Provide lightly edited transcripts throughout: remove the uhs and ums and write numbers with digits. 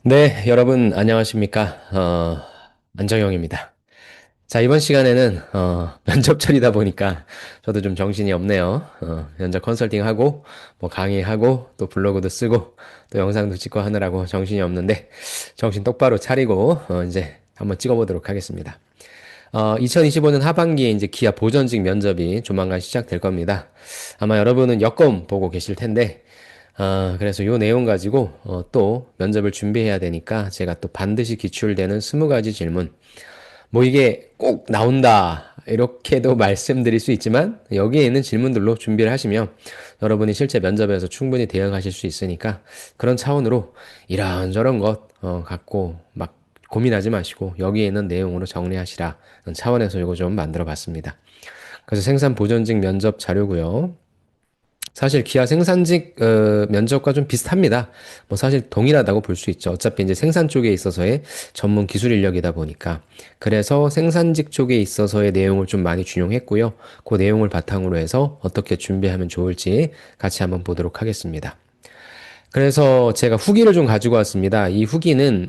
네, 여러분 안녕하십니까? 안정영입니다. 자, 이번 시간에는 면접철이다 보니까 저도 좀 정신이 없네요. 면접 컨설팅하고 뭐 강의하고 또 블로그도 쓰고 또 영상도 찍고 하느라고 정신이 없는데 정신 똑바로 차리고 이제 한번 찍어보도록 하겠습니다. 2025년 하반기에 이제 기아 보전직 면접이 조만간 시작될 겁니다. 아마 여러분은 여권 보고 계실 텐데 그래서 요 내용 가지고 또 면접을 준비해야 되니까 제가 또 반드시 기출되는 20가지 질문. 뭐 이게 꼭 나온다. 이렇게도 말씀드릴 수 있지만 여기에 있는 질문들로 준비를 하시면 여러분이 실제 면접에서 충분히 대응하실 수 있으니까 그런 차원으로 이런저런 것 갖고 막 고민하지 마시고 여기에 있는 내용으로 정리하시라 차원에서 이거 좀 만들어 봤습니다. 그래서 생산 보전직 면접 자료고요. 사실 기아 생산직 면접과 좀 비슷합니다. 뭐 사실 동일하다고 볼 수 있죠. 어차피 이제 생산 쪽에 있어서의 전문 기술 인력이다 보니까. 그래서 생산직 쪽에 있어서의 내용을 좀 많이 준용했고요. 그 내용을 바탕으로 해서 어떻게 준비하면 좋을지 같이 한번 보도록 하겠습니다. 그래서 제가 후기를 좀 가지고 왔습니다. 이 후기는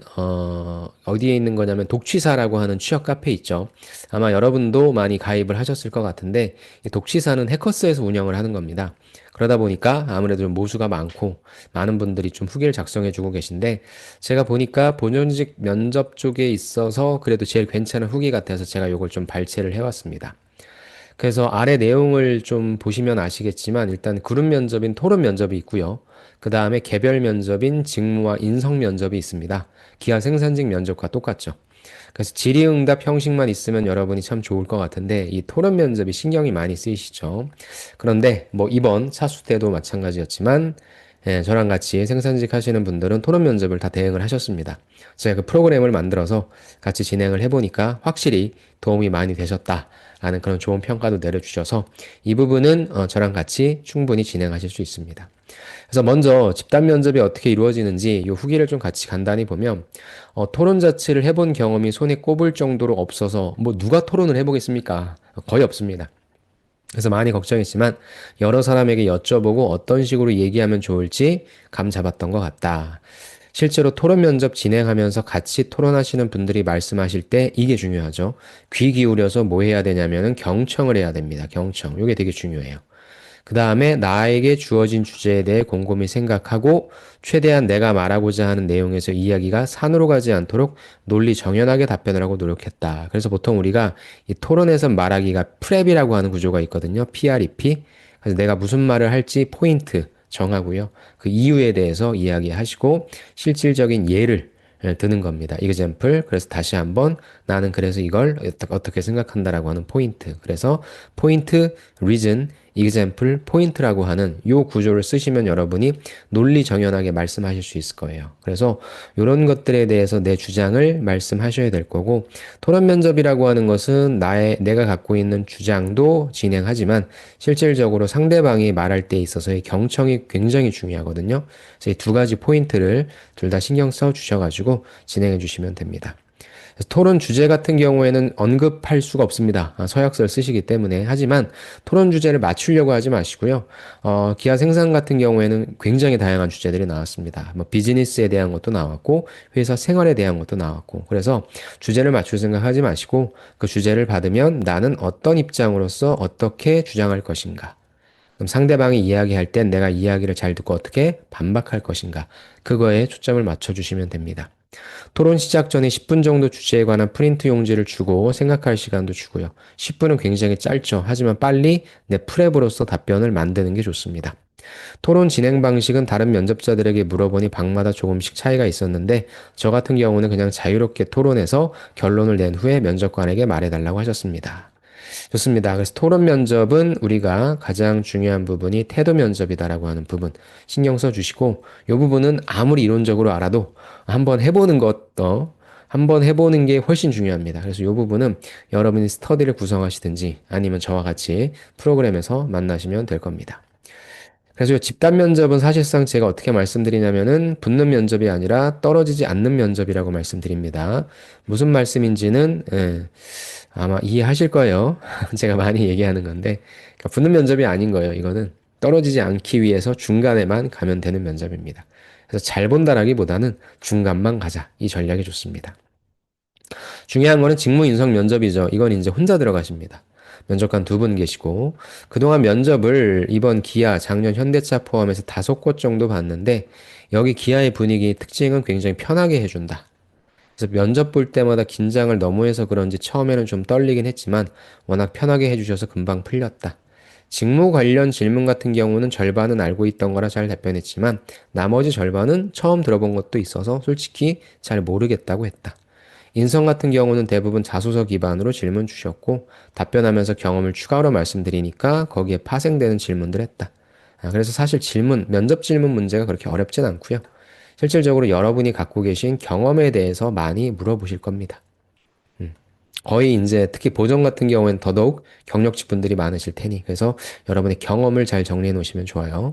어디에 있는 거냐면 독취사라고 하는 취업 카페 있죠. 아마 여러분도 많이 가입을 하셨을 것 같은데 이 독취사는 해커스에서 운영을 하는 겁니다. 그러다 보니까 아무래도 좀 모수가 많고 많은 분들이 좀 후기를 작성해 주고 계신데 제가 보니까 본연직 면접 쪽에 있어서 그래도 제일 괜찮은 후기 같아서 제가 이걸 좀 발췌를 해왔습니다. 그래서 아래 내용을 좀 보시면 아시겠지만 일단 그룹 면접인 토론 면접이 있고요. 그 다음에 개별 면접인 직무와 인성 면접이 있습니다. 기아 생산직 면접과 똑같죠. 그래서 질의응답 형식만 있으면 여러분이 참 좋을 것 같은데 이 토론 면접이 신경이 많이 쓰이시죠. 그런데 뭐 이번 차수 때도 마찬가지였지만 저랑 같이 생산직 하시는 분들은 토론 면접을 다 대응을 하셨습니다. 제가 그 프로그램을 만들어서 같이 진행을 해보니까 확실히 도움이 많이 되셨다라는 그런 좋은 평가도 내려주셔서 이 부분은 저랑 같이 충분히 진행하실 수 있습니다. 그래서 먼저 집단 면접이 어떻게 이루어지는지 이 후기를 좀 같이 간단히 보면 토론 자체를 해본 경험이 손에 꼽을 정도로 없어서 뭐 누가 토론을 해보겠습니까? 거의 없습니다. 그래서 많이 걱정했지만 여러 사람에게 여쭤보고 어떤 식으로 얘기하면 좋을지 감 잡았던 것 같다. 실제로 토론 면접 진행하면서 같이 토론하시는 분들이 말씀하실 때 이게 중요하죠. 귀 기울여서 뭐 해야 되냐면은 경청을 해야 됩니다. 경청. 이게 되게 중요해요. 그 다음에 나에게 주어진 주제에 대해 곰곰이 생각하고 최대한 내가 말하고자 하는 내용에서 이야기가 산으로 가지 않도록 논리 정연하게 답변을 하고 노력했다. 그래서 보통 우리가 이 토론에서 말하기가 프랩이라고 하는 구조가 있거든요. PREP. 그래서 내가 무슨 말을 할지 포인트 정하고요. 그 이유에 대해서 이야기하시고 실질적인 예를 드는 겁니다. example. 그래서 다시 한번 나는 그래서 이걸 어떻게 생각한다라고 하는 포인트. 그래서 포인트, reason, example, 포인트라고 하는 요 구조를 쓰시면 여러분이 논리 정연하게 말씀하실 수 있을 거예요. 그래서 이런 것들에 대해서 내 주장을 말씀하셔야 될 거고 토론 면접이라고 하는 것은 내가 갖고 있는 주장도 진행하지만 실질적으로 상대방이 말할 때 있어서의 경청이 굉장히 중요하거든요. 그래서 이 두 가지 포인트를 둘 다 신경 써 주셔가지고 진행해 주시면 됩니다. 토론 주제 같은 경우에는 언급할 수가 없습니다. 서약서를 쓰시기 때문에. 하지만 토론 주제를 맞추려고 하지 마시고요. 기아 생산 같은 경우에는 굉장히 다양한 주제들이 나왔습니다. 뭐 비즈니스에 대한 것도 나왔고, 회사 생활에 대한 것도 나왔고. 그래서 주제를 맞출 생각하지 마시고 그 주제를 받으면 나는 어떤 입장으로서 어떻게 주장할 것인가. 그럼 상대방이 이야기할 땐 내가 이야기를 잘 듣고 어떻게 반박할 것인가. 그거에 초점을 맞춰주시면 됩니다. 토론 시작 전에 10분 정도 주제에 관한 프린트 용지를 주고 생각할 시간도 주고요. 10분은 굉장히 짧죠. 하지만 빨리 내 프랩으로서 답변을 만드는 게 좋습니다. 토론 진행 방식은 다른 면접자들에게 물어보니 방마다 조금씩 차이가 있었는데 저 같은 경우는 그냥 자유롭게 토론해서 결론을 낸 후에 면접관에게 말해달라고 하셨습니다. 좋습니다. 그래서 토론 면접은 우리가 가장 중요한 부분이 태도 면접이다라고 하는 부분 신경 써 주시고 이 부분은 아무리 이론적으로 알아도 한번 해보는 것도 한번 해보는 게 훨씬 중요합니다. 그래서 이 부분은 여러분이 스터디를 구성하시든지 아니면 저와 같이 프로그램에서 만나시면 될 겁니다. 그래서 이 집단 면접은 사실상 제가 어떻게 말씀드리냐면은 붙는 면접이 아니라 떨어지지 않는 면접이라고 말씀드립니다. 무슨 말씀인지는 아마 이해하실 거예요. 제가 많이 얘기하는 건데 그러니까 붙는 면접이 아닌 거예요. 이거는 떨어지지 않기 위해서 중간에만 가면 되는 면접입니다. 그래서 잘 본다라기보다는 중간만 가자. 이 전략이 좋습니다. 중요한 거는 직무 인성 면접이죠. 이건 이제 혼자 들어가십니다. 면접관 두 분 계시고 그동안 면접을 이번 기아, 작년 현대차 포함해서 5곳 정도 봤는데 여기 기아의 분위기 특징은 굉장히 편하게 해준다. 그래서 면접 볼 때마다 긴장을 너무 해서 그런지 처음에는 좀 떨리긴 했지만 워낙 편하게 해주셔서 금방 풀렸다. 직무 관련 질문 같은 경우는 절반은 알고 있던 거라 잘 답변했지만 나머지 절반은 처음 들어본 것도 있어서 솔직히 잘 모르겠다고 했다. 인성 같은 경우는 대부분 자소서 기반으로 질문 주셨고 답변하면서 경험을 추가로 말씀드리니까 거기에 파생되는 질문들 했다. 그래서 사실 면접 질문 문제가 그렇게 어렵진 않고요. 실질적으로 여러분이 갖고 계신 경험에 대해서 많이 물어보실 겁니다. 거의 이제 특히 보정 같은 경우에는 더더욱 경력직 분들이 많으실 테니 그래서 여러분의 경험을 잘 정리해 놓으시면 좋아요.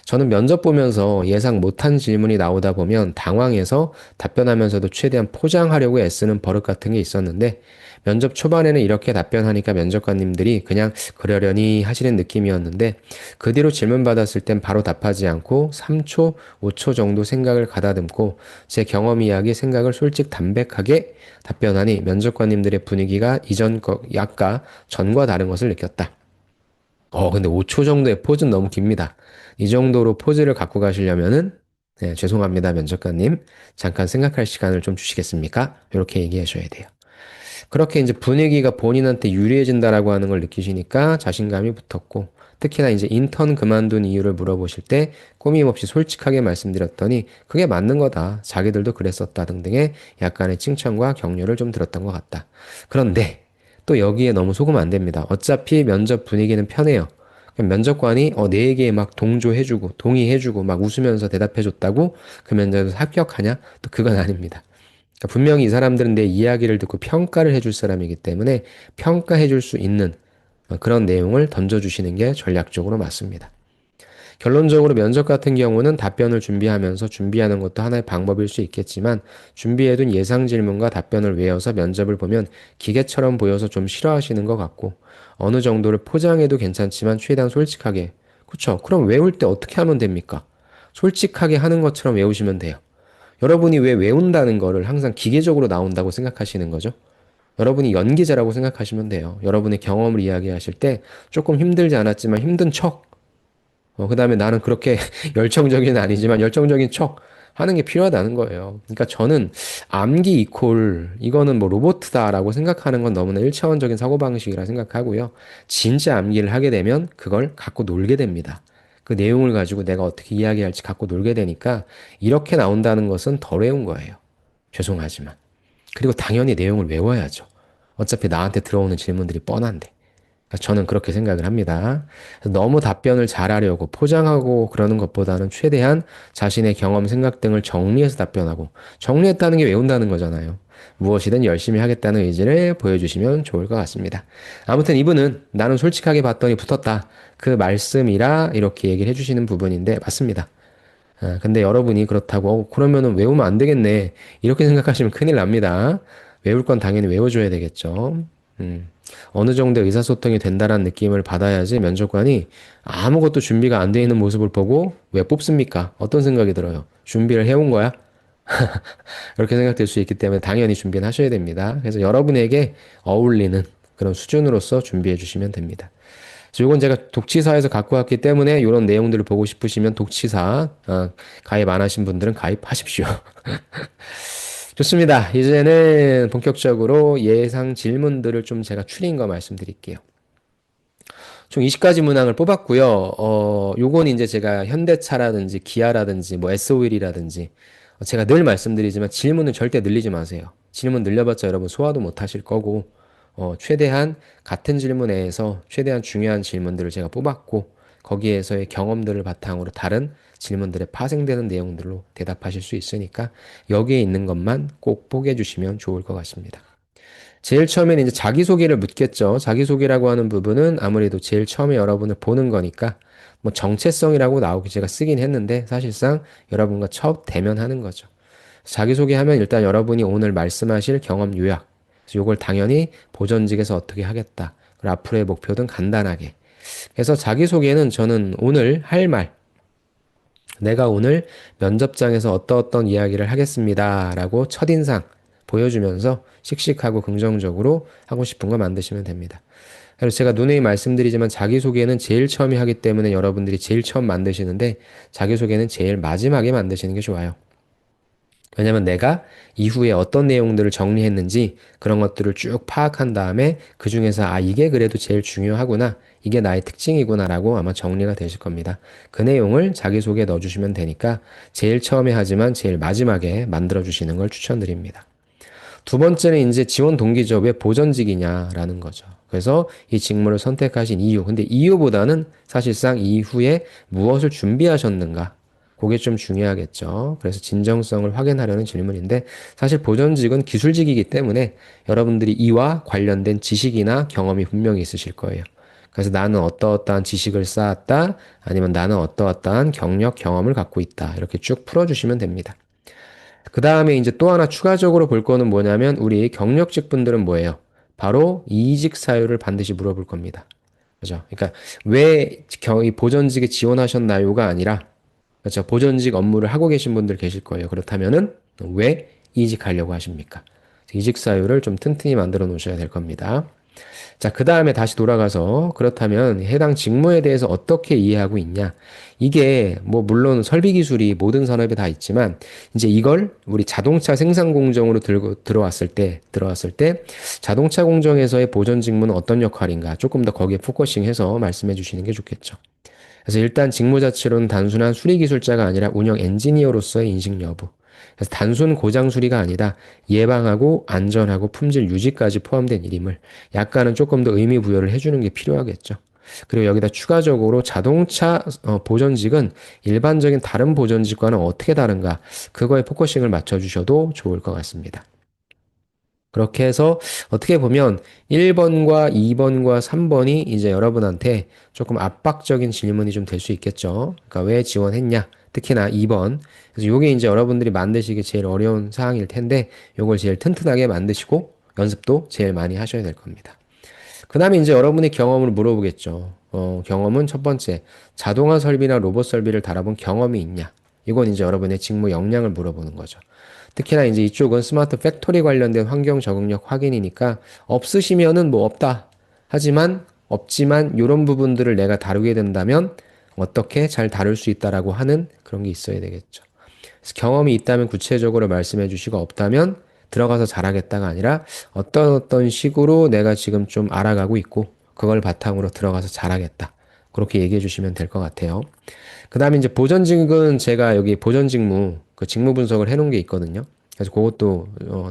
저는 면접 보면서 예상 못한 질문이 나오다 보면 당황해서 답변하면서도 최대한 포장하려고 애쓰는 버릇 같은 게 있었는데 면접 초반에는 이렇게 답변하니까 면접관님들이 그냥 그러려니 하시는 느낌이었는데 그 뒤로 질문 받았을 땐 바로 답하지 않고 3초, 5초 정도 생각을 가다듬고 제 경험 이야기 생각을 솔직 담백하게 답변하니 면접관님들의 분위기가 약과 전과 다른 것을 느꼈다. 근데 5초 정도의 포즈는 너무 깁니다. 이 정도로 포즈를 갖고 가시려면은, 네, 죄송합니다, 면접관님. 잠깐 생각할 시간을 좀 주시겠습니까? 이렇게 얘기해 줘야 돼요. 그렇게 이제 분위기가 본인한테 유리해진다라고 하는 걸 느끼시니까 자신감이 붙었고, 특히나 이제 인턴 그만둔 이유를 물어보실 때 꾸밈없이 솔직하게 말씀드렸더니 그게 맞는 거다. 자기들도 그랬었다 등등의 약간의 칭찬과 격려를 좀 들었던 것 같다. 그런데 또 여기에 너무 속으면 안 됩니다. 어차피 면접 분위기는 편해요. 면접관이 내 얘기에 막 동조해주고 동의해주고 막 웃으면서 대답해줬다고 그 면접에서 합격하냐? 또 그건 아닙니다. 그러니까 분명히 이 사람들은 내 이야기를 듣고 평가를 해줄 사람이기 때문에 평가해줄 수 있는 그런 내용을 던져주시는 게 전략적으로 맞습니다. 결론적으로 면접 같은 경우는 답변을 준비하면서 준비하는 것도 하나의 방법일 수 있겠지만 준비해둔 예상 질문과 답변을 외워서 면접을 보면 기계처럼 보여서 좀 싫어하시는 것 같고 어느 정도를 포장해도 괜찮지만 최대한 솔직하게 그쵸? 그럼 외울 때 어떻게 하면 됩니까? 솔직하게 하는 것처럼 외우시면 돼요. 여러분이 왜 외운다는 거를 항상 기계적으로 나온다고 생각하시는 거죠? 여러분이 연기자라고 생각하시면 돼요. 여러분의 경험을 이야기하실 때 조금 힘들지 않았지만 힘든 척, 그 다음에 나는 그렇게 열정적인 아니지만 열정적인 척 하는 게 필요하다는 거예요. 그러니까 저는 암기 이퀄, 이거는 뭐 로봇다라고 생각하는 건 너무나 일차원적인 사고방식이라 생각하고요. 진짜 암기를 하게 되면 그걸 갖고 놀게 됩니다. 그 내용을 가지고 내가 어떻게 이야기할지 갖고 놀게 되니까 이렇게 나온다는 것은 덜 외운 거예요. 죄송하지만. 그리고 당연히 내용을 외워야죠. 어차피 나한테 들어오는 질문들이 뻔한데. 저는 그렇게 생각을 합니다. 너무 답변을 잘하려고 포장하고 그러는 것보다는 최대한 자신의 경험, 생각 등을 정리해서 답변하고 정리했다는 게 외운다는 거잖아요. 무엇이든 열심히 하겠다는 의지를 보여주시면 좋을 것 같습니다. 아무튼 이분은 나는 솔직하게 봤더니 붙었다. 그 말씀이라 이렇게 얘기를 해주시는 부분인데 맞습니다. 근데 여러분이 그렇다고 그러면은 외우면 안 되겠네. 이렇게 생각하시면 큰일 납니다. 외울 건 당연히 외워줘야 되겠죠. 음. 어느 정도 의사소통이 된다라는 느낌을 받아야지 면접관이 아무것도 준비가 안 돼 있는 모습을 보고 왜 뽑습니까? 어떤 생각이 들어요? 준비를 해온 거야? 그렇게 생각될 수 있기 때문에 당연히 준비는 하셔야 됩니다. 그래서 여러분에게 어울리는 그런 수준으로서 준비해 주시면 됩니다. 이건 제가 독치사에서 갖고 왔기 때문에 이런 내용들을 보고 싶으시면 독치사 가입 안 하신 분들은 가입하십시오. 좋습니다. 이제는 본격적으로 예상 질문들을 좀 제가 추린 거 말씀드릴게요. 총 20가지 문항을 뽑았고요. 요건 이제 제가 현대차라든지 기아라든지 뭐 SO일이라든지 제가 늘 말씀드리지만 질문은 절대 늘리지 마세요. 질문 늘려봤자 여러분 소화도 못 하실 거고 최대한 같은 질문에서 최대한 중요한 질문들을 제가 뽑았고 거기에서의 경험들을 바탕으로 다른 질문들에 파생되는 내용들로 대답하실 수 있으니까 여기에 있는 것만 꼭 보게 해주시면 좋을 것 같습니다. 제일 처음에는 이제 자기소개를 묻겠죠. 자기소개라고 하는 부분은 아무래도 제일 처음에 여러분을 보는 거니까 뭐 정체성이라고 나오고 제가 쓰긴 했는데 사실상 여러분과 첫 대면하는 거죠. 자기소개하면 일단 여러분이 오늘 말씀하실 경험 요약. 요걸 당연히 보전직에서 어떻게 하겠다. 그리고 앞으로의 목표 등 간단하게. 그래서 자기소개는 저는 오늘 할 말, 내가 오늘 면접장에서 어떤 이야기를 하겠습니다. 라고 첫인상 보여주면서 씩씩하고 긍정적으로 하고 싶은 거 만드시면 됩니다. 그래서 제가 누누이 말씀드리지만 자기소개는 제일 처음에 하기 때문에 여러분들이 제일 처음 만드시는데 자기소개는 제일 마지막에 만드시는 게 좋아요. 왜냐면 내가 이후에 어떤 내용들을 정리했는지 그런 것들을 쭉 파악한 다음에 그 중에서 아, 이게 그래도 제일 중요하구나. 이게 나의 특징이구나라고 아마 정리가 되실 겁니다. 그 내용을 자기소개에 넣어주시면 되니까 제일 처음에 하지만 제일 마지막에 만들어주시는 걸 추천드립니다. 두 번째는 이제 지원 동기죠. 왜 보전직이냐라는 거죠. 그래서 이 직무를 선택하신 이유. 근데 이유보다는 사실상 이후에 무엇을 준비하셨는가. 그게 좀 중요하겠죠. 그래서 진정성을 확인하려는 질문인데 사실 보전직은 기술직이기 때문에 여러분들이 이와 관련된 지식이나 경험이 분명히 있으실 거예요. 그래서 나는 어떠어떠한 지식을 쌓았다. 아니면 나는 어떠어떠한 경력, 경험을 갖고 있다. 이렇게 쭉 풀어주시면 됩니다. 그 다음에 이제 또 하나 추가적으로 볼 거는 뭐냐면 우리 경력직 분들은 뭐예요? 바로 이직 사유를 반드시 물어볼 겁니다. 그죠? 그러니까 왜 이 보전직에 지원하셨나요가 아니라 그렇죠? 보전직 업무를 하고 계신 분들 계실 거예요. 그렇다면은 왜 이직하려고 하십니까? 이직 사유를 좀 튼튼히 만들어 놓으셔야 될 겁니다. 자, 그 다음에 다시 돌아가서 그렇다면 해당 직무에 대해서 어떻게 이해하고 있냐? 이게 뭐 물론 설비 기술이 모든 산업에 다 있지만 이제 이걸 우리 자동차 생산 공정으로 들어왔을 때 자동차 공정에서의 보전 직무는 어떤 역할인가? 조금 더 거기에 포커싱해서 말씀해 주시는 게 좋겠죠. 그래서 일단 직무 자체로는 단순한 수리 기술자가 아니라 운영 엔지니어로서의 인식 여부. 그래서 단순 고장 수리가 아니라 예방하고 안전하고 품질 유지까지 포함된 일임을 약간은 조금 더 의미 부여를 해주는 게 필요하겠죠. 그리고 여기다 추가적으로 자동차 보전직은 일반적인 다른 보전직과는 어떻게 다른가 그거에 포커싱을 맞춰주셔도 좋을 것 같습니다. 그렇게 해서 어떻게 보면 1번과 2번과 3번이 이제 여러분한테 조금 압박적인 질문이 좀 될 수 있겠죠. 그러니까 왜 지원했냐? 특히나 2번. 그래서 요게 이제 여러분들이 만드시기 제일 어려운 사항일 텐데 요걸 제일 튼튼하게 만드시고 연습도 제일 많이 하셔야 될 겁니다. 그 다음에 이제 여러분의 경험을 물어보겠죠. 경험은 첫 번째, 자동화 설비나 로봇 설비를 달아본 경험이 있냐? 이건 이제 여러분의 직무 역량을 물어보는 거죠. 특히나 이제 이쪽은 스마트 팩토리 관련된 환경 적응력 확인이니까 없으시면은 뭐 없다. 하지만 없지만 이런 부분들을 내가 다루게 된다면 어떻게 잘 다룰 수 있다라고 하는 그런 게 있어야 되겠죠. 그래서 경험이 있다면 구체적으로 말씀해 주시고 없다면 들어가서 잘하겠다가 아니라 어떤 식으로 내가 지금 좀 알아가고 있고 그걸 바탕으로 들어가서 잘하겠다. 그렇게 얘기해 주시면 될 것 같아요. 그 다음에 이제 보전직은 제가 여기 보전직무 그 직무 분석을 해 놓은 게 있거든요. 그래서 그것도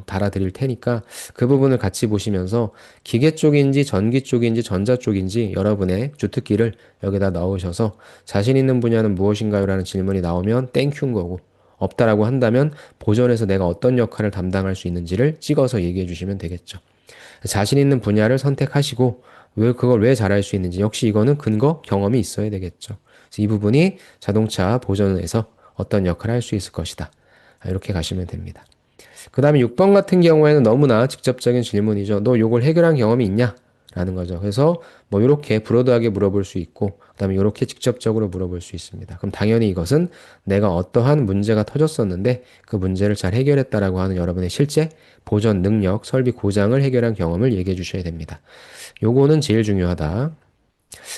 달아드릴 테니까 그 부분을 같이 보시면서 기계 쪽인지 전기 쪽인지 전자 쪽인지 여러분의 주특기를 여기다 넣으셔서 자신 있는 분야는 무엇인가요? 라는 질문이 나오면 땡큐인 거고 없다라고 한다면 보전에서 내가 어떤 역할을 담당할 수 있는지를 찍어서 얘기해 주시면 되겠죠. 자신 있는 분야를 선택하시고 왜 그걸 왜 잘할 수 있는지 역시 이거는 근거 경험이 있어야 되겠죠. 그래서 이 부분이 자동차 보전에서 어떤 역할을 할 수 있을 것이다. 이렇게 가시면 됩니다. 그 다음에 6번 같은 경우에는 너무나 직접적인 질문이죠. 너 요걸 해결한 경험이 있냐? 라는 거죠. 그래서 뭐 이렇게 브로드하게 물어볼 수 있고 그다음에 이렇게 직접적으로 물어볼 수 있습니다. 그럼 당연히 이것은 내가 어떠한 문제가 터졌었는데 그 문제를 잘 해결했다라고 하는 여러분의 실제 보전 능력, 설비 고장을 해결한 경험을 얘기해 주셔야 됩니다. 요거는 제일 중요하다.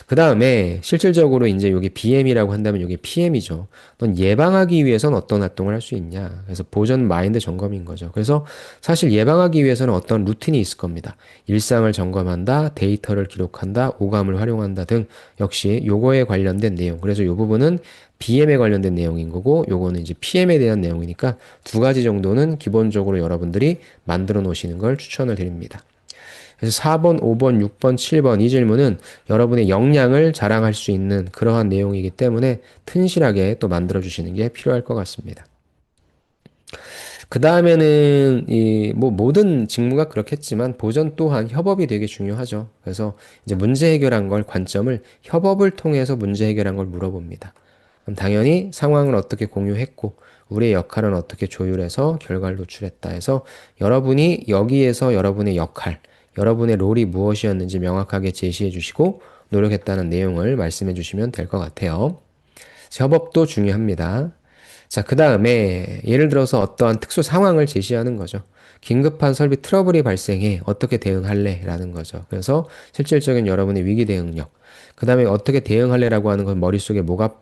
그 다음에 실질적으로 이제 여기 BM이라고 한다면 여기 PM이죠. 넌 예방하기 위해서는 어떤 활동을 할 수 있냐. 그래서 보전 마인드 점검인 거죠. 그래서 사실 예방하기 위해서는 어떤 루틴이 있을 겁니다. 일상을 점검한다, 데이터를 기록한다, 오감을 활용한다 등 역시 요거에 관련된 내용. 그래서 요 부분은 BM에 관련된 내용인 거고 요거는 이제 PM에 대한 내용이니까 두 가지 정도는 기본적으로 여러분들이 만들어 놓으시는 걸 추천을 드립니다. 그래서 4번, 5번, 6번, 7번 이 질문은 여러분의 역량을 자랑할 수 있는 그러한 내용이기 때문에 튼실하게 또 만들어 주시는 게 필요할 것 같습니다. 그 다음에는 이 뭐 모든 직무가 그렇겠지만 보전 또한 협업이 되게 중요하죠. 그래서 이제 문제 해결한 걸 관점을 협업을 통해서 문제 해결한 걸 물어봅니다. 그럼 당연히 상황을 어떻게 공유했고 우리의 역할은 어떻게 조율해서 결과를 노출했다 해서 여러분이 여기에서 여러분의 역할, 여러분의 롤이 무엇이었는지 명확하게 제시해 주시고 노력했다는 내용을 말씀해 주시면 될 것 같아요. 협업도 중요합니다. 자, 그 다음에 예를 들어서 어떠한 특수 상황을 제시하는 거죠. 긴급한 설비 트러블이 발생해 어떻게 대응할래? 라는 거죠. 그래서 실질적인 여러분의 위기 대응력. 그 다음에 어떻게 대응할래라고 하는 건 머릿속에 뭐가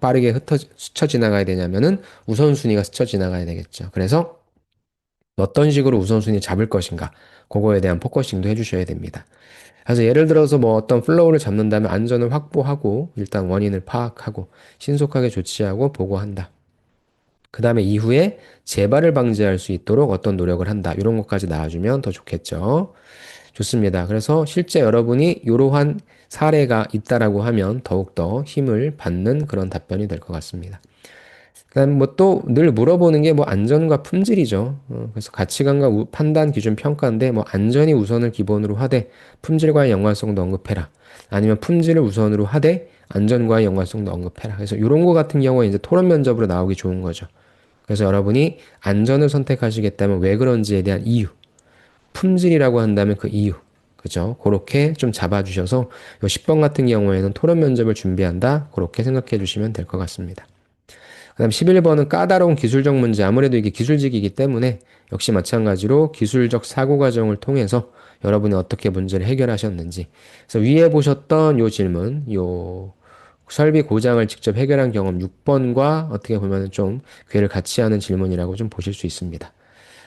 빠르게 스쳐 지나가야 되냐면은 우선순위가 스쳐 지나가야 되겠죠. 그래서 어떤 식으로 우선순위 잡을 것인가. 그거에 대한 포커싱도 해주셔야 됩니다. 그래서 예를 들어서 뭐 어떤 플로우를 잡는다면 안전을 확보하고 일단 원인을 파악하고 신속하게 조치하고 보고한다. 그 다음에 이후에 재발을 방지할 수 있도록 어떤 노력을 한다. 이런 것까지 나와주면 더 좋겠죠. 좋습니다. 그래서 실제 여러분이 이러한 사례가 있다라고 하면 더욱더 힘을 받는 그런 답변이 될 것 같습니다. 그다음 뭐 또 늘 물어보는 게 뭐 안전과 품질이죠. 그래서 가치관과 판단 기준 평가인데 뭐 안전이 우선을 기본으로 하되 품질과의 연관성도 언급해라. 아니면 품질을 우선으로 하되 안전과의 연관성도 언급해라. 그래서 이런 거 같은 경우에 이제 토론 면접으로 나오기 좋은 거죠. 그래서 여러분이 안전을 선택하시겠다면 왜 그런지에 대한 이유, 품질이라고 한다면 그 이유, 그죠? 그렇게 좀 잡아주셔서 요 10번 같은 경우에는 토론 면접을 준비한다. 그렇게 생각해 주시면 될 것 같습니다. 그다음 11번은 까다로운 기술적 문제. 아무래도 이게 기술직이기 때문에 역시 마찬가지로 기술적 사고 과정을 통해서 여러분이 어떻게 문제를 해결하셨는지. 그래서 위에 보셨던 요 질문, 요 설비 고장을 직접 해결한 경험 6번과 어떻게 보면 좀 궤를 같이 하는 질문이라고 좀 보실 수 있습니다.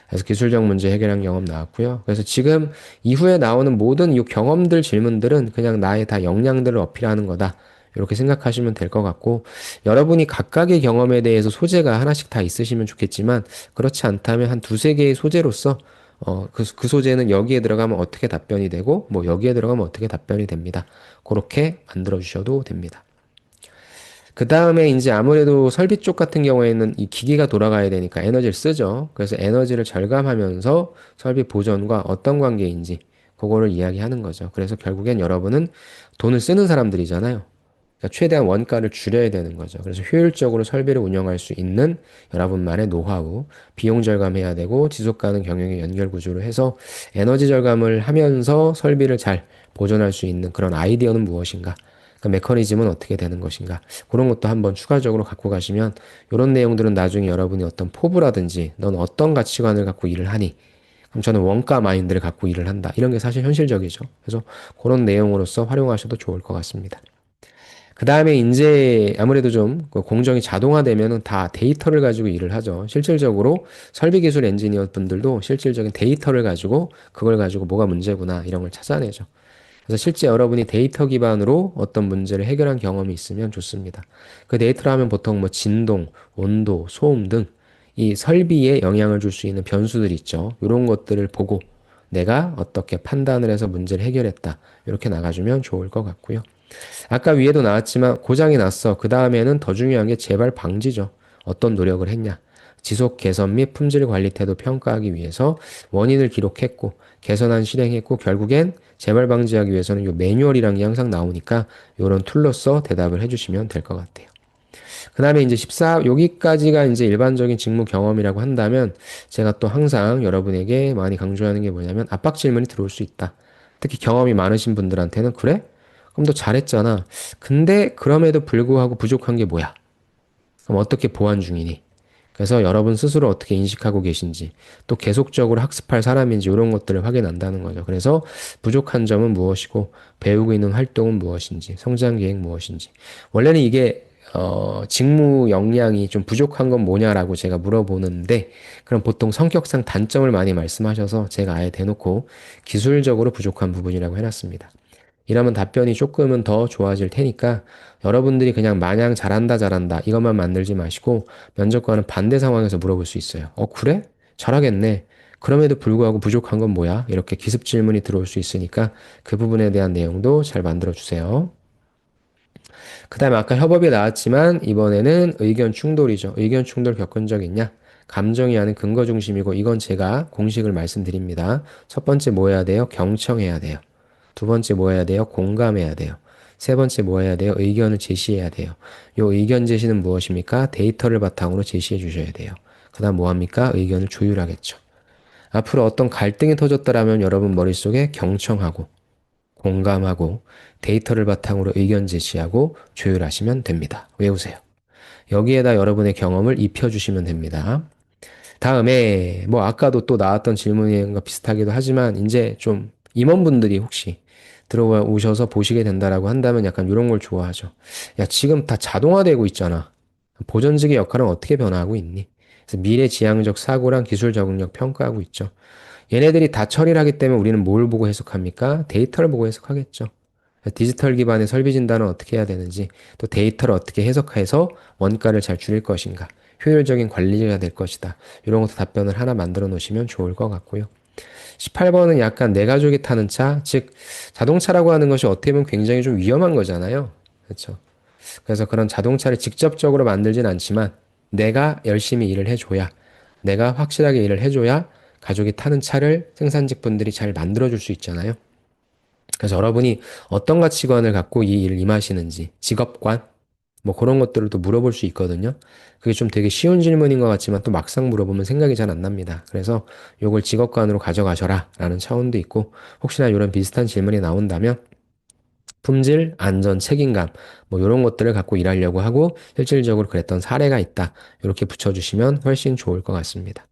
그래서 기술적 문제 해결한 경험 나왔고요. 그래서 지금 이후에 나오는 모든 이 경험들 질문들은 그냥 나의 다 역량들을 어필하는 거다. 이렇게 생각하시면 될 것 같고, 여러분이 각각의 경험에 대해서 소재가 하나씩 다 있으시면 좋겠지만, 그렇지 않다면 한 두세 개의 소재로서, 그 소재는 여기에 들어가면 어떻게 답변이 되고, 뭐 여기에 들어가면 어떻게 답변이 됩니다. 그렇게 만들어 주셔도 됩니다. 그 다음에 이제 아무래도 설비 쪽 같은 경우에는 이 기기가 돌아가야 되니까 에너지를 쓰죠. 그래서 에너지를 절감하면서 설비 보전과 어떤 관계인지 그거를 이야기하는 거죠. 그래서 결국엔 여러분은 돈을 쓰는 사람들이잖아요. 그러니까 최대한 원가를 줄여야 되는 거죠. 그래서 효율적으로 설비를 운영할 수 있는 여러분만의 노하우, 비용 절감해야 되고 지속 가능 경영의 연결 구조로 해서 에너지 절감을 하면서 설비를 잘 보존할 수 있는 그런 아이디어는 무엇인가? 그 메커니즘은 어떻게 되는 것인가? 그런 것도 한번 추가적으로 갖고 가시면 이런 내용들은 나중에 여러분이 어떤 포부라든지 넌 어떤 가치관을 갖고 일을 하니? 그럼 저는 원가 마인드를 갖고 일을 한다. 이런 게 사실 현실적이죠. 그래서 그런 내용으로서 활용하셔도 좋을 것 같습니다. 그 다음에 이제 아무래도 좀그 공정이 자동화되면은 다 데이터를 가지고 일을 하죠. 실질적으로 설비기술 엔지니어 분들도 실질적인 데이터를 가지고 그걸 가지고 뭐가 문제구나 이런 걸 찾아내죠. 그래서 실제 여러분이 데이터 기반으로 어떤 문제를 해결한 경험이 있으면 좋습니다. 그 데이터로 하면 보통 뭐 진동, 온도, 소음 등 이 설비에 영향을 줄 수 있는 변수들이 있죠. 이런 것들을 보고 내가 어떻게 판단을 해서 문제를 해결했다. 이렇게 나가주면 좋을 것 같고요. 아까 위에도 나왔지만 고장이 났어. 그 다음에는 더 중요한 게 재발 방지죠. 어떤 노력을 했냐. 지속 개선 및 품질 관리 태도 평가하기 위해서 원인을 기록했고 개선안 실행했고 결국엔 재발 방지하기 위해서는 요 매뉴얼이란 게 항상 나오니까 요런 툴로서 대답을 해주시면 될 것 같아요. 그 다음에 이제 여기까지가 이제 일반적인 직무 경험이라고 한다면 제가 또 항상 여러분에게 많이 강조하는 게 뭐냐면 압박 질문이 들어올 수 있다. 특히 경험이 많으신 분들한테는 그래? 그럼 너 잘했잖아. 근데 그럼에도 불구하고 부족한 게 뭐야? 그럼 어떻게 보완 중이니? 그래서 여러분 스스로 어떻게 인식하고 계신지, 또 계속적으로 학습할 사람인지 이런 것들을 확인한다는 거죠. 그래서 부족한 점은 무엇이고, 배우고 있는 활동은 무엇인지, 성장 계획 무엇인지. 원래는 이게 직무 역량이 좀 부족한 건 뭐냐라고 제가 물어보는데, 그럼 보통 성격상 단점을 많이 말씀하셔서 제가 아예 대놓고 기술적으로 부족한 부분이라고 해놨습니다. 이러면 답변이 조금은 더 좋아질 테니까 여러분들이 그냥 마냥 잘한다 잘한다 이것만 만들지 마시고 면접관은 반대 상황에서 물어볼 수 있어요. 그래? 잘하겠네. 그럼에도 불구하고 부족한 건 뭐야? 이렇게 기습 질문이 들어올 수 있으니까 그 부분에 대한 내용도 잘 만들어 주세요. 그 다음에 아까 협업이 나왔지만 이번에는 의견 충돌이죠. 의견 충돌 겪은 적 있냐? 감정이 아닌 근거 중심이고 이건 제가 공식을 말씀드립니다. 첫 번째 뭐 해야 돼요? 경청해야 돼요. 두 번째 뭐 해야 돼요? 공감해야 돼요. 세 번째 뭐 해야 돼요? 의견을 제시해야 돼요. 요 의견 제시는 무엇입니까? 데이터를 바탕으로 제시해 주셔야 돼요. 그 다음 뭐 합니까? 의견을 조율하겠죠. 앞으로 어떤 갈등이 터졌더라면 여러분 머릿속에 경청하고 공감하고 데이터를 바탕으로 의견 제시하고 조율하시면 됩니다. 외우세요. 여기에다 여러분의 경험을 입혀주시면 됩니다. 다음에 뭐 아까도 또 나왔던 질문과 비슷하기도 하지만 이제 좀 임원분들이 혹시 들어오셔서 보시게 된다라고 한다면 약간 이런 걸 좋아하죠. 야, 지금 다 자동화되고 있잖아. 보전직의 역할은 어떻게 변화하고 있니? 그래서 미래 지향적 사고랑 기술 적응력 평가하고 있죠. 얘네들이 다 처리를 하기 때문에 우리는 뭘 보고 해석합니까? 데이터를 보고 해석하겠죠. 디지털 기반의 설비 진단은 어떻게 해야 되는지, 또 데이터를 어떻게 해석해서 원가를 잘 줄일 것인가, 효율적인 관리가 될 것이다. 이런 것도 답변을 하나 만들어 놓으시면 좋을 것 같고요. 18번은 약간 내 가족이 타는 차, 즉 자동차라고 하는 것이 어떻게 보면 굉장히 좀 위험한 거잖아요. 그렇죠? 그래서 그런 자동차를 직접적으로 만들진 않지만 내가 열심히 일을 해줘야, 내가 확실하게 일을 해줘야 가족이 타는 차를 생산직 분들이 잘 만들어줄 수 있잖아요. 그래서 여러분이 어떤 가치관을 갖고 이 일을 임하시는지, 직업관, 뭐 그런 것들을 또 물어볼 수 있거든요. 그게 좀 되게 쉬운 질문인 것 같지만 또 막상 물어보면 생각이 잘 안 납니다. 그래서 요걸 직업관으로 가져가셔라 라는 차원도 있고, 혹시나 이런 비슷한 질문이 나온다면 품질, 안전, 책임감, 뭐 이런 것들을 갖고 일하려고 하고 실질적으로 그랬던 사례가 있다. 이렇게 붙여주시면 훨씬 좋을 것 같습니다.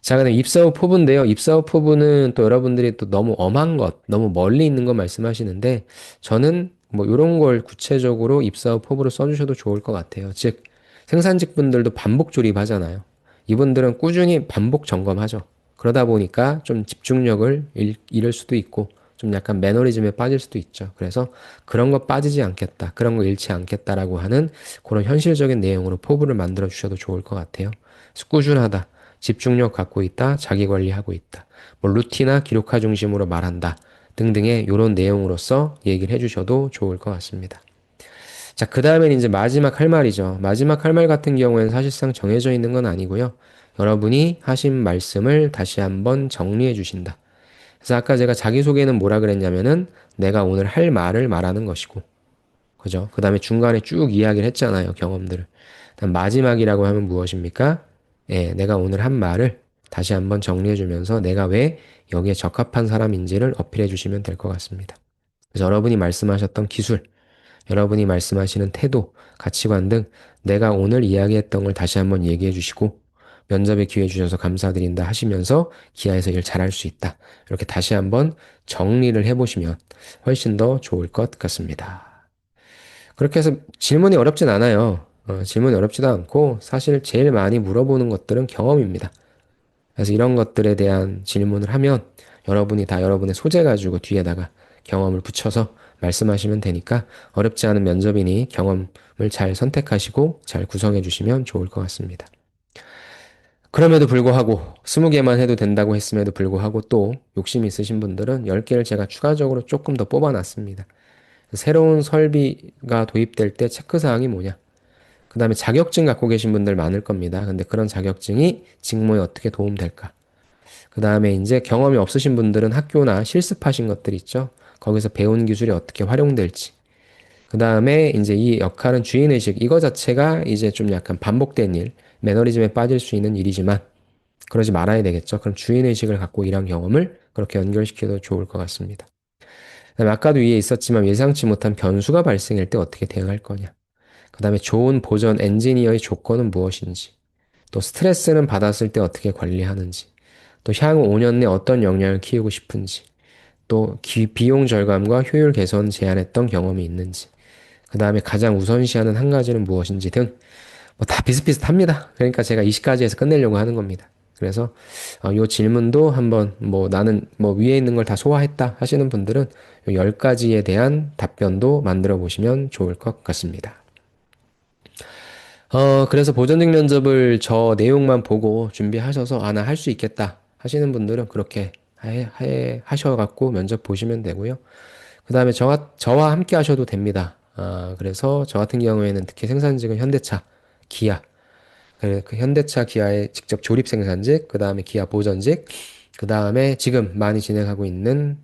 자, 그다음 입사 후 포부인데요. 입사 후 포부는 또 여러분들이 또 너무 엄한 것, 너무 멀리 있는 것 말씀하시는데 저는 뭐 이런 걸 구체적으로 입사 후 포부로 써주셔도 좋을 것 같아요. 즉, 생산직 분들도 반복 조립하잖아요. 이분들은 꾸준히 반복 점검하죠. 그러다 보니까 좀 집중력을 잃을 수도 있고 좀 약간 매너리즘에 빠질 수도 있죠. 그래서 그런 거 빠지지 않겠다, 그런 거 잃지 않겠다라고 하는 그런 현실적인 내용으로 포부를 만들어 주셔도 좋을 것 같아요. 그래서 꾸준하다. 집중력 갖고 있다, 자기 관리하고 있다, 뭐 루틴화 기록화 중심으로 말한다 등등의 이런 내용으로서 얘기를 해주셔도 좋을 것 같습니다. 자, 그 다음엔 이제 마지막 할 말이죠. 마지막 할 말 같은 경우에는 사실상 정해져 있는 건 아니고요. 여러분이 하신 말씀을 다시 한번 정리해 주신다. 그래서 아까 제가 자기소개는 뭐라 그랬냐면은 내가 오늘 할 말을 말하는 것이고, 그죠? 그 다음에 중간에 쭉 이야기를 했잖아요, 경험들을. 다음 마지막이라고 하면 무엇입니까? 예, 내가 오늘 한 말을 다시 한번 정리해주면서 내가 왜 여기에 적합한 사람인지를 어필해 주시면 될 것 같습니다. 그래서 여러분이 말씀하셨던 기술, 여러분이 말씀하시는 태도, 가치관 등 내가 오늘 이야기했던 걸 다시 한번 얘기해 주시고 면접에 기회 주셔서 감사드린다 하시면서 기아에서 일 잘할 수 있다. 이렇게 다시 한번 정리를 해보시면 훨씬 더 좋을 것 같습니다. 그렇게 해서 질문이 어렵진 않아요. 질문이 어렵지도 않고 사실 제일 많이 물어보는 것들은 경험입니다. 그래서 이런 것들에 대한 질문을 하면 여러분이 다 여러분의 소재 가지고 뒤에다가 경험을 붙여서 말씀하시면 되니까 어렵지 않은 면접이니 경험을 잘 선택하시고 잘 구성해 주시면 좋을 것 같습니다. 그럼에도 불구하고 20개만 해도 된다고 했음에도 불구하고 또 욕심이 있으신 분들은 10개를 제가 추가적으로 조금 더 뽑아놨습니다. 새로운 설비가 도입될 때 체크사항이 뭐냐? 그 다음에 자격증 갖고 계신 분들 많을 겁니다. 근데 그런 자격증이 직무에 어떻게 도움될까? 그 다음에 이제 경험이 없으신 분들은 학교나 실습하신 것들 있죠? 거기서 배운 기술이 어떻게 활용될지. 그 다음에 이제 이 역할은 주인의식, 이거 자체가 이제 좀 약간 반복된 일, 매너리즘에 빠질 수 있는 일이지만 그러지 말아야 되겠죠. 그럼 주인의식을 갖고 일한 경험을 그렇게 연결시켜도 좋을 것 같습니다. 그다음에 아까도 위에 있었지만 예상치 못한 변수가 발생할 때 어떻게 대응할 거냐. 그 다음에 좋은 보전 엔지니어의 조건은 무엇인지, 또 스트레스는 받았을 때 어떻게 관리하는지, 또 향후 5년 내 어떤 역량을 키우고 싶은지, 또 비용 절감과 효율 개선 제안했던 경험이 있는지, 그 다음에 가장 우선시하는 한 가지는 무엇인지 등, 뭐 다 비슷비슷합니다. 그러니까 제가 20가지 해서 끝내려고 하는 겁니다. 그래서 이 질문도 한번 뭐 나는 뭐 위에 있는 걸 다 소화했다 하시는 분들은 요 10가지에 대한 답변도 만들어 보시면 좋을 것 같습니다. 그래서 보전직 면접을 저 내용만 보고 준비하셔서, 아, 나 할 수 있겠다 하시는 분들은 그렇게 하셔갖고 면접 보시면 되고요. 그 다음에 저와 함께 하셔도 됩니다. 그래서 저 같은 경우에는 특히 생산직은 현대차, 기아, 그 현대차 기아의 직접 조립 생산직, 그 다음에 기아 보전직, 그 다음에 지금 많이 진행하고 있는,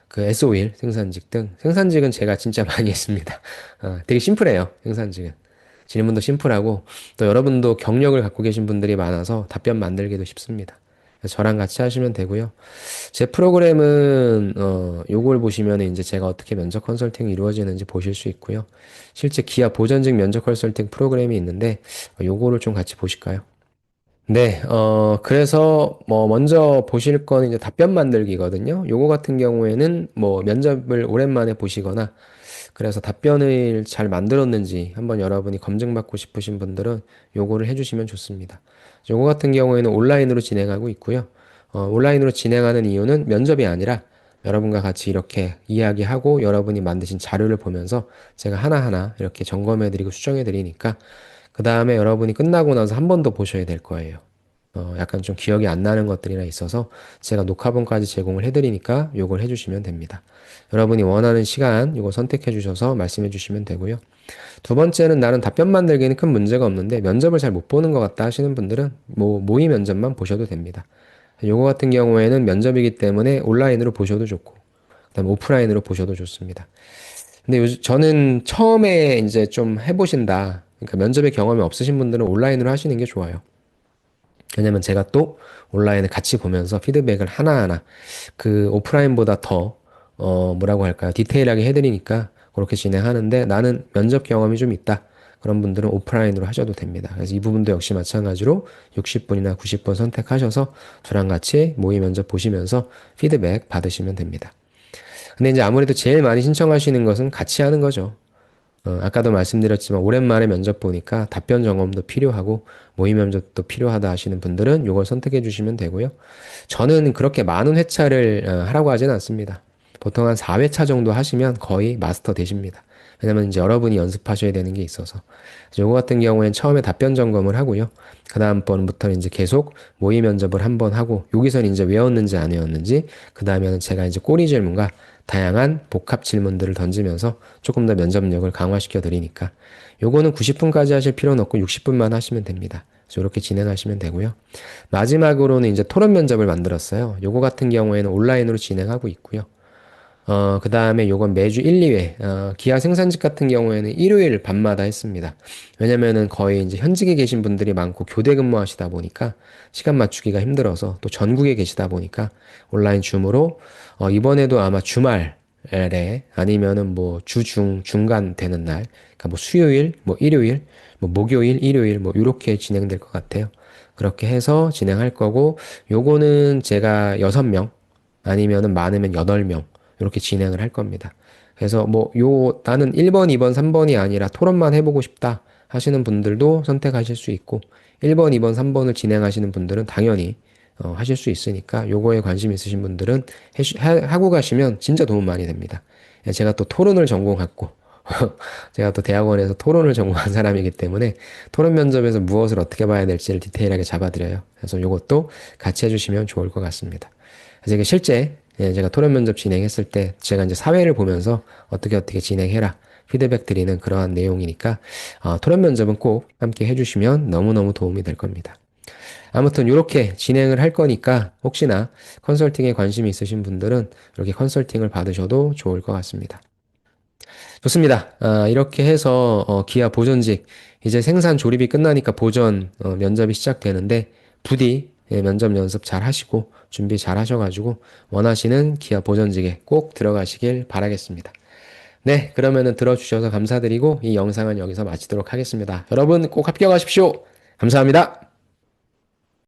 그 S-오일 생산직 등 생산직은 제가 진짜 많이 했습니다. 되게 심플해요, 생산직은. 질문도 심플하고 또 여러분도 경력을 갖고 계신 분들이 많아서 답변 만들기도 쉽습니다. 저랑 같이 하시면 되고요. 제 프로그램은 요걸 보시면 이제 제가 어떻게 면접 컨설팅이 이루어지는지 보실 수 있고요. 실제 기아 보전직 면접 컨설팅 프로그램이 있는데 요거를 좀 같이 보실까요? 네, 그래서 뭐 먼저 보실 건 이제 답변 만들기거든요. 요거 같은 경우에는 뭐 면접을 오랜만에 보시거나 그래서 답변을 잘 만들었는지 한번 여러분이 검증받고 싶으신 분들은 요거를 해주시면 좋습니다. 요거 같은 경우에는 온라인으로 진행하고 있고요. 온라인으로 진행하는 이유는 면접이 아니라 여러분과 같이 이렇게 이야기하고 여러분이 만드신 자료를 보면서 제가 하나하나 이렇게 점검해드리고 수정해드리니까 그 다음에 여러분이 끝나고 나서 한 번 더 보셔야 될 거예요. 약간 좀 기억이 안 나는 것들이나 있어서 제가 녹화본까지 제공을 해드리니까 요걸 해주시면 됩니다. 여러분이 원하는 시간 요거 선택해 주셔서 말씀해 주시면 되고요. 두 번째는 나는 답변 만들기는 큰 문제가 없는데 면접을 잘 못 보는 것 같다 하시는 분들은 뭐 모의 면접만 보셔도 됩니다. 요거 같은 경우에는 면접이기 때문에 온라인으로 보셔도 좋고 그다음에 오프라인으로 보셔도 좋습니다. 근데 저는 처음에 이제 좀 해보신다. 그러니까 면접의 경험이 없으신 분들은 온라인으로 하시는 게 좋아요. 왜냐면 제가 또 온라인을 같이 보면서 피드백을 하나하나 그 오프라인보다 더, 뭐라고 할까요? 디테일하게 해드리니까 그렇게 진행하는데 나는 면접 경험이 좀 있다. 그런 분들은 오프라인으로 하셔도 됩니다. 그래서 이 부분도 역시 마찬가지로 60분이나 90분 선택하셔서 저랑 같이 모의 면접 보시면서 피드백 받으시면 됩니다. 근데 이제 아무래도 제일 많이 신청하시는 것은 같이 하는 거죠. 아까도 말씀드렸지만 오랜만에 면접 보니까 답변 점검도 필요하고 모의 면접도 필요하다 하시는 분들은 이걸 선택해 주시면 되고요. 저는 그렇게 많은 회차를 하라고 하진 않습니다. 보통 한 4회차 정도 하시면 거의 마스터 되십니다. 왜냐면 이제 여러분이 연습하셔야 되는 게 있어서. 요거 같은 경우엔 처음에 답변 점검을 하고요. 그 다음번부터는 이제 계속 모의 면접을 한번 하고, 여기서는 이제 외웠는지 안 외웠는지, 그 다음에는 제가 이제 꼬리 질문과 다양한 복합 질문들을 던지면서 조금 더 면접력을 강화시켜 드리니까, 요거는 90분까지 하실 필요는 없고 60분만 하시면 됩니다. 그래서 이렇게 진행하시면 되고요. 마지막으로는 이제 토론 면접을 만들었어요. 요거 같은 경우에는 온라인으로 진행하고 있고요. 그 다음에 요건 매주 1, 2회, 기아 생산직 같은 경우에는 일요일 밤마다 했습니다. 왜냐면은 거의 이제 현직에 계신 분들이 많고 교대 근무하시다 보니까 시간 맞추기가 힘들어서 또 전국에 계시다 보니까 온라인 줌으로, 이번에도 아마 주말에 아니면은 뭐 중간 되는 날, 그러니까 뭐 수요일, 뭐 일요일, 뭐 목요일, 일요일, 뭐 이렇게 진행될 것 같아요. 그렇게 해서 진행할 거고, 요거는 제가 6명, 아니면은 많으면 8명, 이렇게 진행을 할 겁니다. 그래서 뭐, 나는 1번, 2번, 3번이 아니라 토론만 해보고 싶다 하시는 분들도 선택하실 수 있고, 1번, 2번, 3번을 진행하시는 분들은 당연히 하실 수 있으니까 요거에 관심 있으신 분들은 하고 가시면 진짜 도움 많이 됩니다. 제가 또 토론을 전공했고, 제가 또 대학원에서 토론을 전공한 사람이기 때문에 토론 면접에서 무엇을 어떻게 봐야 될지를 디테일하게 잡아드려요. 그래서 요것도 같이 해주시면 좋을 것 같습니다. 그래서 이게 실제 제가 토론 면접 진행했을 때 제가 이제 사회를 보면서 어떻게 진행해라 피드백 드리는 그러한 내용이니까 토론 면접은 꼭 함께 해주시면 너무너무 도움이 될 겁니다. 아무튼 이렇게 진행을 할 거니까 혹시나 컨설팅에 관심이 있으신 분들은 이렇게 컨설팅을 받으셔도 좋을 것 같습니다. 좋습니다. 이렇게 해서 기아 보전직 이제 생산 조립이 끝나니까 보전 면접이 시작되는데 부디 면접 연습 잘 하시고 준비 잘 하셔가지고 원하시는 기아 보전직에 꼭 들어가시길 바라겠습니다. 네, 그러면은 들어주셔서 감사드리고 이 영상은 여기서 마치도록 하겠습니다. 여러분 꼭 합격하십시오. 감사합니다.